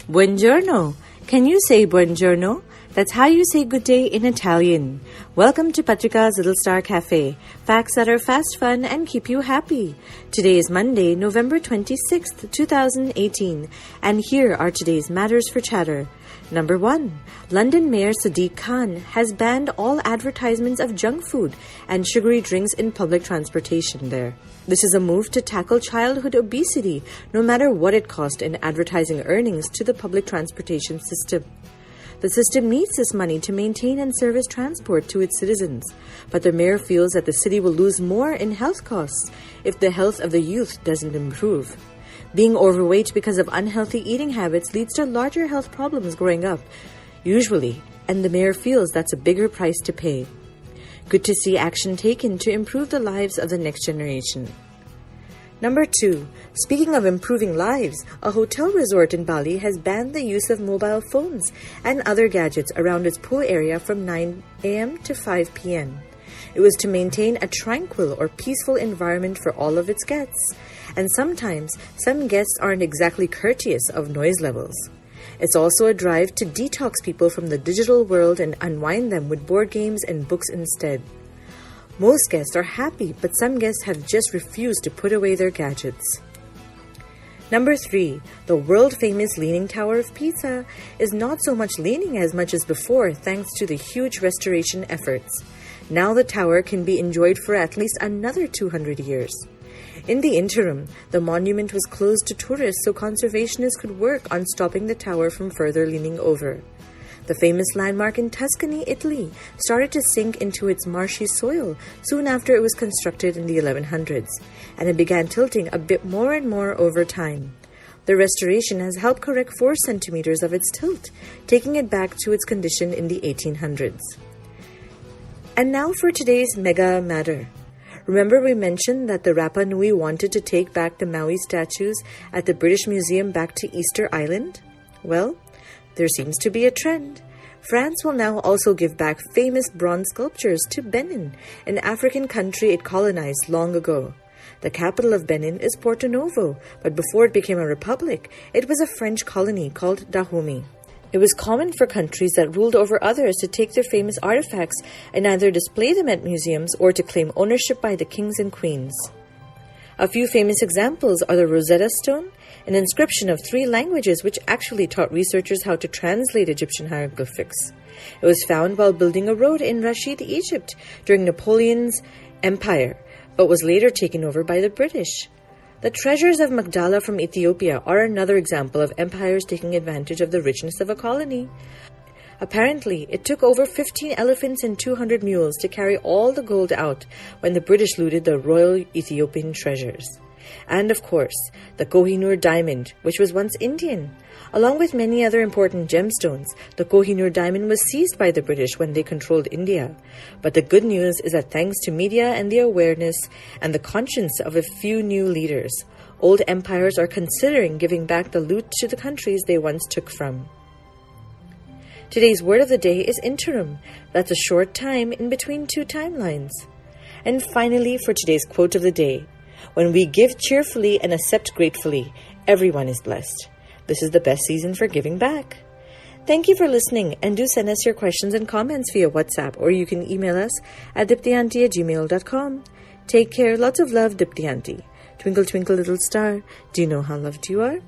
Buongiorno. Can you say buongiorno? That's how you say good day in Italian. Welcome to Patrika's Little Star Cafe. Facts that are fast, fun, and keep you happy. Today is Monday, November 26th, 2018. And here are today's matters for chatter. Number 1. London Mayor Sadiq Khan has banned all advertisements of junk food and sugary drinks in public transportation there. This is a move to tackle childhood obesity, no matter what it cost in advertising earnings to the public transportation system. The system needs this money to maintain and service transport to its citizens, but the mayor feels that the city will lose more in health costs if the health of the youth doesn't improve. Being overweight because of unhealthy eating habits leads to larger health problems growing up, usually, and the mayor feels that's a bigger price to pay. Good to see action taken to improve the lives of the next generation. Number 2. Speaking of improving lives, a hotel resort in Bali has banned the use of mobile phones and other gadgets around its pool area from 9 a.m. to 5 p.m. It was to maintain a tranquil or peaceful environment for all of its guests, and sometimes some guests aren't exactly courteous of noise levels. It's also a drive to detox people from the digital world and unwind them with board games and books instead. Most guests are happy, but some guests have just refused to put away their gadgets. Number 3. The world-famous Leaning Tower of Pisa is not so much leaning as much as before thanks to the huge restoration efforts. Now the tower can be enjoyed for at least another 200 years. In the interim, the monument was closed to tourists so conservationists could work on stopping the tower from further leaning over. The famous landmark in Tuscany, Italy, started to sink into its marshy soil soon after it was constructed in the 1100s, and it began tilting a bit more and more over time. The restoration has helped correct 4 centimeters of its tilt, taking it back to its condition in the 1800s. And now for today's mega matter. Remember we mentioned that the Rapa Nui wanted to take back the Maui statues at the British Museum back to Easter Island? Well, there seems to be a trend. France will now also give back famous bronze sculptures to Benin, an African country it colonized long ago. The capital of Benin is Porto Novo, but before it became a republic, it was a French colony called Dahomey. It was common for countries that ruled over others to take their famous artifacts and either display them at museums or to claim ownership by the kings and queens. A few famous examples are the Rosetta Stone, an inscription of 3 languages which actually taught researchers how to translate Egyptian hieroglyphics. It was found while building a road in Rashid, Egypt, during Napoleon's empire, but was later taken over by the British. The treasures of Magdala from Ethiopia are another example of empires taking advantage of the richness of a colony. Apparently, it took over 15 elephants and 200 mules to carry all the gold out when the British looted the royal Ethiopian treasures. And of course, the Kohinoor diamond, which was once Indian. Along with many other important gemstones, the Kohinoor diamond was seized by the British when they controlled India. But the good news is that thanks to media and the awareness and the conscience of a few new leaders, old empires are considering giving back the loot to the countries they once took from. Today's word of the day is interim. That's a short time in between 2 timelines. And finally, for today's quote of the day, when we give cheerfully and accept gratefully, everyone is blessed. This is the best season for giving back. Thank you for listening, and do send us your questions and comments via WhatsApp, or you can email us at diptyanti@gmail.com. Take care. Lots of love, Dipti Auntie. Twinkle, twinkle, little star. Do you know how loved you are?